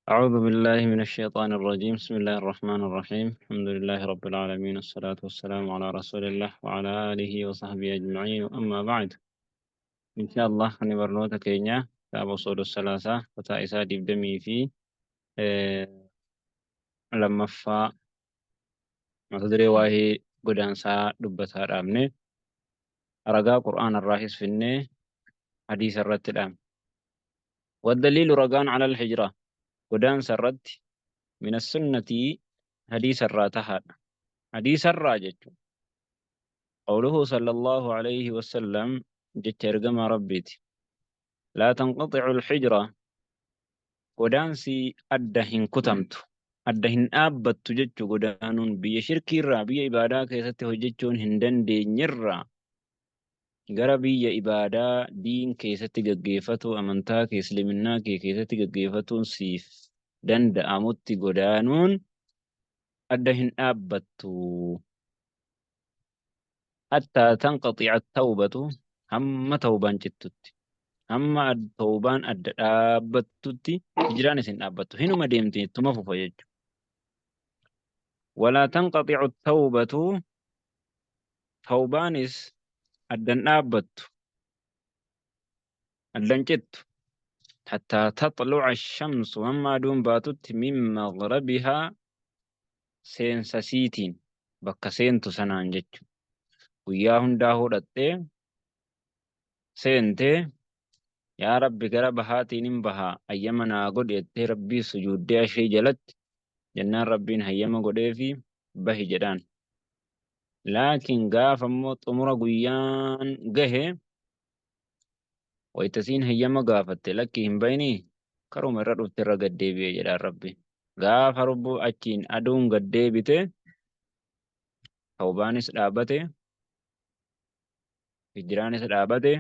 أعوذ بالله من الشيطان الرجيم. بسم الله الرحمن الرحيم. الحمد لله رب العالمين، الصلاة والسلام على رسول الله وعلى آله وصحبه أجمعين، أما بعد. إن شاء الله نبرنوتا كينيا كتاب أصول الثلاثة وتائسا دمي في لما فا ما تدري واهي قدان سا دبتها رامني رقا قرآن الراحس في الني حديث الرد الآن. والدليل رقان على الحجرة قدان سرد من السنة حديث الراتها حديث الراجج قوله صلى الله عليه وسلم جت رقم ربيتي لا تنقطع الحجرة ودانسي أدهن كتمت أدهن آبت جت قدانون بي شركي را بي إبادة كيست هجتون هندن دي نرى غرا بي إبادة دين كيست قيفتو أمنتا كيسلمنا كيست قيفتون سيف دند أمت قدانون أدهن آبتو حتى تنقطع التوبة هم توبان جتت amma toobaan adda dhaabbattutti hijraan isin dhaabbattu hinuma deemte ittuma fufa jechuudha. Walaa tanqaxicu tawbatu tawbaanis addan dhaabbattu addan cittu hattaa taxluca shamsu hamma aduun baatutti min maghrabihaa seensasiitiin bakka seentu sanaan jechuudha. Guyyaa hundaa hodhattee seentee yaa rabbi gara bahaatiin hin bahaa ayyama naa godhi jettee rabbii sujuuddee ashee jalatti jennaan rabbiin hayyama godheefi bahi jedhaan. Laakiin gaafa immoo xumura guyyaan gahe wayitasiin hayyama gaafatte lakki hin bayinii karuma irra dhufte irra gaddeebi'e jedhaan rabbi. Gaafa rubbuu achiin aduun gaddeebite tawbaanis dhaabate hijraanis dhaabate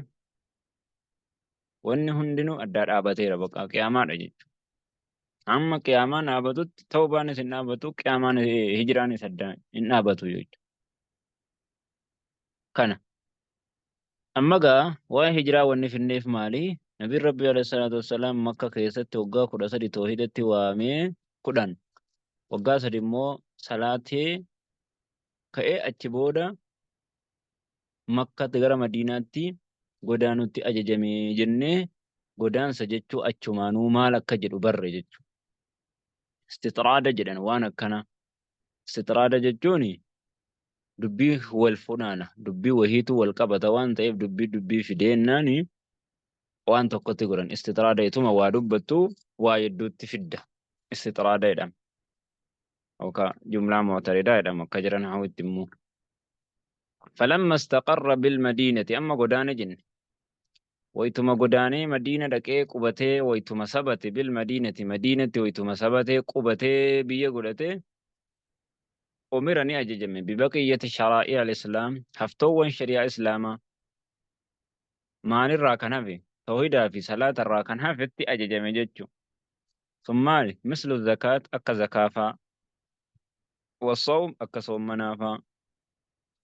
wanni hundinuu addaa dhaabateera bakka qiyaamaadha jechuudha. Amma qiyaamaan dhaabatutti tawbaanis hin dhaabatu qiyaamaan hijraanis addaa hin dhaabatu jechuudha. Kana amma gaa waa'ee hijiraa wanni finneef maali? Nabiin Rabbi alayhi salaatu wassalaam Makka keessatti waggaa 13 toohidatti waamee 10 waggaa 3 immoo salaatee ka'ee achi booda Makkatti gara Madiinaatti godaanutti ajajamee jennee godaansa jechuu achumaanuu maal akka jedhu barre jechuudha. Istitraada jedhan waan akkana. Istitraada jechuun dubbii wal funaana dubbii wahiitu wal qabata waan ta'eef dubbii fideennaan waan tokkotti godhan istitraada ituma waa dubbattu waa hedduutti fidda istitraada jedhama. Oka jumlaa mu'taridaa jedhama akka jiran hawwitti immoo. فلما استقر بالمدينة أما قدانة جن ويتما قدانة مدينة دقيق قبته ويتما سبت بالمدينة مدينة ويتما سبت قبته بيه قلته أمرني أججم ببقية شرائع الإسلام هفتوان شريعة إسلاما ما نراكنها في توحيدا في صلاة الراكنها في أججم ججو ثم مثل الزكاة أكا زكافا والصوم أكا صوم منافا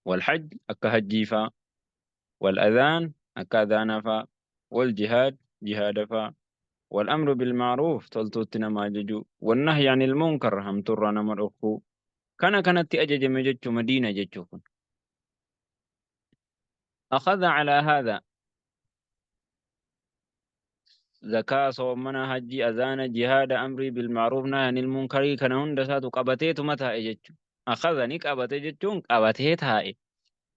والحج أكا هجيفا والأذان أكا ذانفا والجهاد جهادفا والأمر بالمعروف تلتوتنا ما ججو والنهي عن المنكر هم ترانا مرأخو كانت أججم ججو مدينة ججو أخذ على هذا زكاة صومنا حجي أذان جهاد أمري بالمعروف نهي عن المنكر كان هندسات قبتيت متى إجتشو أخذني قبتي جتشون قبتيت هاي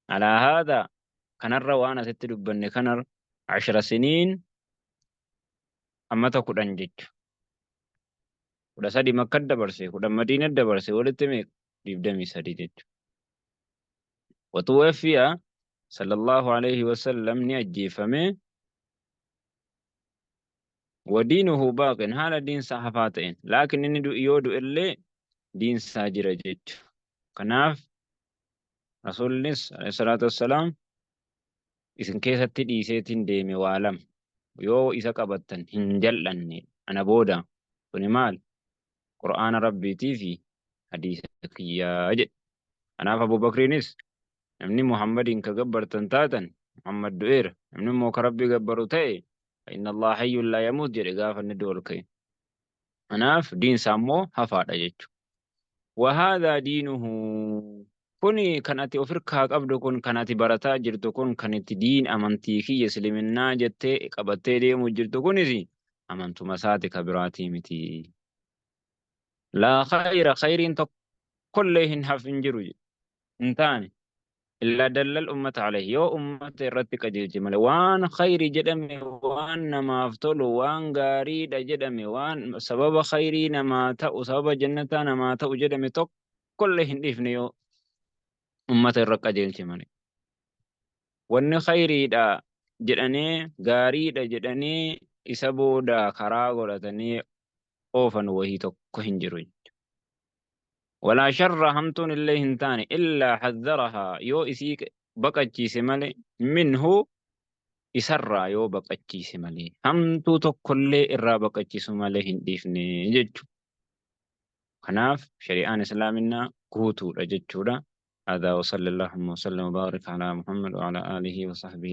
على هذا كان الروانا ستدبني كان 10 سنين أما تقول أنجتشو ودا سادي مكة دبرسي ودا مدينة دبرسي ولتمي ديبدمي سادي جتشو وتوفي صلى الله عليه وسلم نيجي فمي ودينه باق هذا دين صحفاتين لكن إني دو يودو إلي دين ساجر جيت كناف رسول الله عليه الصلاة والسلام إذن كيسة تديسيتين ديمي وعلم يو إذا قبطن هنجل أني أنا بودا ونمال قرآن ربي تيفي حديثك يا أجد أنا أبو بكرينيس نمني محمد إنك قبر تنتاتا محمد دوئر نمني موك ربي قبرو تاي فإن الله حي لا يموت جري غافر ندول كي Kanaaf diinsa ammoo hafaadha jechuudha. وهذا دينه kuni kan ati ofirkaa qabdu kun kan ati barataa jirtu kun kan itti diin amantii kiyya isliminnaa jettee qabattee deemu jirtu kunis amantuma isaati ka biraatii miti. Laa khayra khayriin tokkollee hin hafin jiru hin taane illaa dallal ummata alayhi yoo ummata irratti qajeelche malee waan khayri jedhame waan namaaf tolu waan gaariidha jedhame waan sababa khayrii namaa ta'u sababa jannataa namaa ta'u jedhame tokkollee hin dhiifne yoo ummata irra qajeelche malee. Wanni khayriidha jedhanii gaariidha jedhanii isa booda karaa godhatanii oofan wahii tokko hin jiru. ولا شر همتون اللي هنتاني إلا حذرها يو إسيك بقتشي سمالي منه إسرى يو بقتشي سمالي همتو تكل إرى بقتشي سمالي هنديفني ججو خناف شريعان إسلامنا كوتو رججو هذا وصلى الله وسلم وبارك على محمد وعلى آله وصحبه